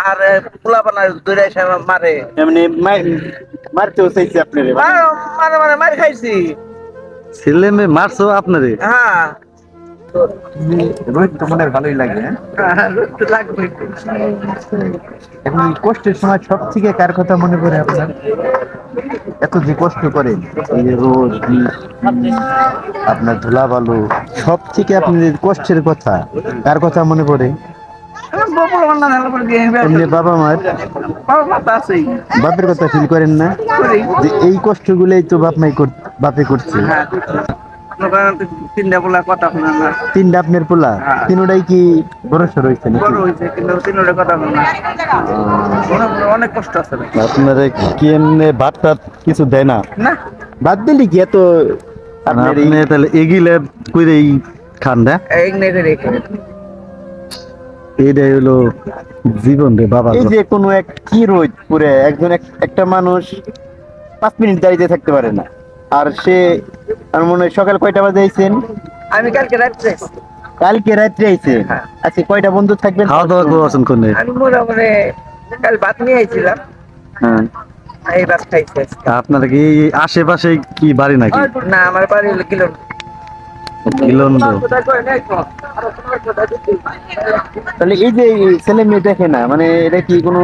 আর পোলাপানা দূরে এসে মারে। এমনি মারতেও চাইছে আপনারে? মানে মানে মার খাইছি। ছেলে মেয়ে মারছো আপনারে? হ্যাঁ, রোহিত তো মনে হয় ভালোই লাগে, হ্যাঁ? লাগবে। এখন এই কষ্টের সময় সব থেকে কার কথা মনে পড়ে আপনার? এত যে কষ্ট করেন, এই যে রোদ বৃষ্টি, আপনার ধুলাবালু, সব থেকে আপনার কষ্টের কথা কার কথা মনে পড়ে? এমনি বাবা মার? বাপের কথা ফিল করেন না যে এই কষ্টগুলোই তো বাপে করছে? তিনটা পোলা কথা শোনা না। তিনটা আপনার পোলা? তিনটাই কি বড় সড় হয়েছে নাকি? বড় হয়েছে কিন্তু তিনটা কথা শোনা। অনেক কষ্ট আছে। আপনারে কি এমনি ভাত টাত কিছু দেয় না? না, বাদ দিলি কি এত আপনার আপনি তাহলে এগিলে কইরেই খান না? এই নেই রেখে। এইটাই হলো জীবন রে বাবা। এই যে কোনো এক কি রোদ পুরে একজন একটা মানুষ 5 মিনিট দাঁড়িয়ে থাকতে পারে না, আর সে আমার মনে হয় সকাল কয়টা বাজে আইছেন? আমি কালকে রাত্রে কালকে রাত্রে আইছে। আচ্ছা, কয়টা বন্ধু থাকবেন? খাওয়া দাওয়া করছেন কোনে? আমি মোটামুটি কাল ভাত নিয়ে আইছিলাম, হ্যাঁ। এই ভাত খাইছি আজকে। আপনার কি এই আশেপাশে কি বাড়ি নাকি? না, আমার বাড়ি হলো কিলো। কিলন্দ। তাহলে এই যে ছেলে মেয়ে দেখে না, মানে এটা কি কোনো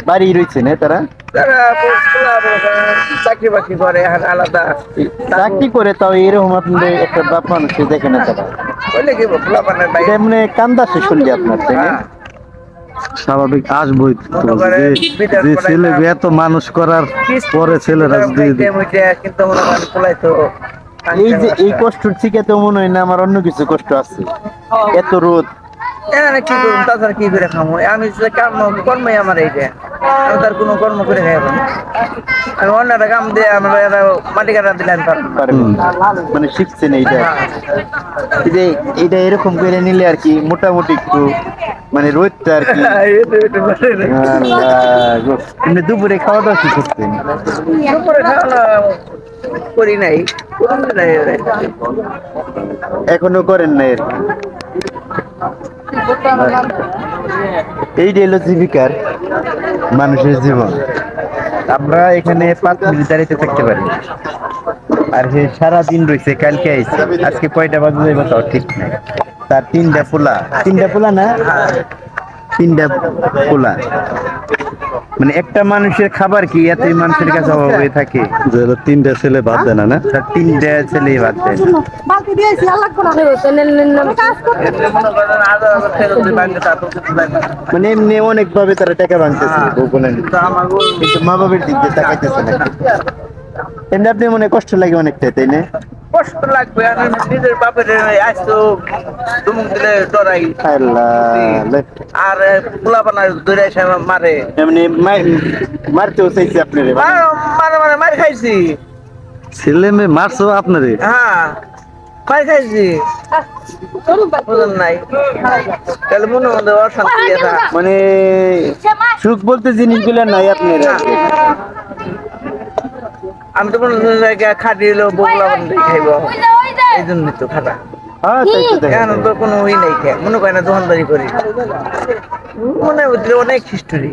বাড়ি রয়েছে না তারা? তারা চাকরি বাকরি করে আলাদা। চাকরি করে, তাও এরকম আপনাদের একটা বাপ মানুষ দেখে না তারা? বলে কি পোলাপানের এটা বাইরে। মানে কান্দাসে শুনলি আপনার, তাই না? স্বাভাবিক আসবই তো, যে ছেলে এত মানুষ করার পরে ছেলেরা যদি কিন্তু মনে করেন পোলাই তো এই যে এই কষ্টের থেকে তো মনে হয় না আমার অন্য কিছু কষ্ট আছে? এত রোদ, এখানে কি করুন, তাছাড়া কি করে খামো? আমি যে কর্মই আমার এইটা, আমি তার কোনো কর্ম করে খাইব না। আমি অন্যরা কাম দিয়ে আমরা মাটি কাটা দিলে আমি পারবো না। পারবেন না। মানে শিখছেন এইটা? এই যে এইটা এরকম করে নিলে আর কি মোটামুটি একটু মানে রোদটা আর কি। আল্লাহ গো। এমনি দুপুরে খাওয়া দাওয়া কি করতেন? দুপুরে খাওয়া করি নাই, করবো নাই। এখনো করেন না এর? এইটা হলো জীবিকার মানুষের জীবন। আমরা এখানে 5 মিনিট দাঁড়িয়ে থাকতে পারি, আর সে সারাদিন রয়েছে। কালকে আইছে, আজকে কয়টা বাজে যাইব তাও ঠিক নাই। তার তিনটা পোলা না, তিনটা পোলা। মানে একটা মানুষের খাবার কি এতই মানুষের কাছে অভাব হয়ে থাকে? যে তিনটা ছেলে ভাত দেয় না না? তার তিনটা ছেলে বাদ দেয় না। মানে এমনি অনেক ভাবে তারা টাকা ভাঙতেছে, কিন্তু মা বাবার দিক দিয়ে তাকাইতেছে না। এমনি আপনি মনে কষ্ট লাগে অনেকটাই, তাই না? কষ্ট লাগবে, আমি নিজের বাপের আসতো ধুমুক দিলে ডরাই। আল্লাহ। আর পোলাপানা দূরে এসে মারে। এমনি মারতেও চাইছে আপনারে? মানে মানে মার খাইছি। ছেলে মেয়ে মারছো আপনারে? হ্যাঁ, মার খাইছি। বুঝলেন নাই, তাহলে মনে মধ্যে অশান্তি এটা। মানে সুখ বলতে জিনিসগুলো নাই আপনার? আমি তো কোনো জায়গায় খাটিয়ে এলো বগলা বান্ধে খাইব, এই জন্যই তো খাটা। হ্যাঁ, তাই তো দেখা এখন যায়। তো কোনো ই নেই, মনে করে না দোকানদারি করি, মনে ভিতরে অনেক হিস্টোরি।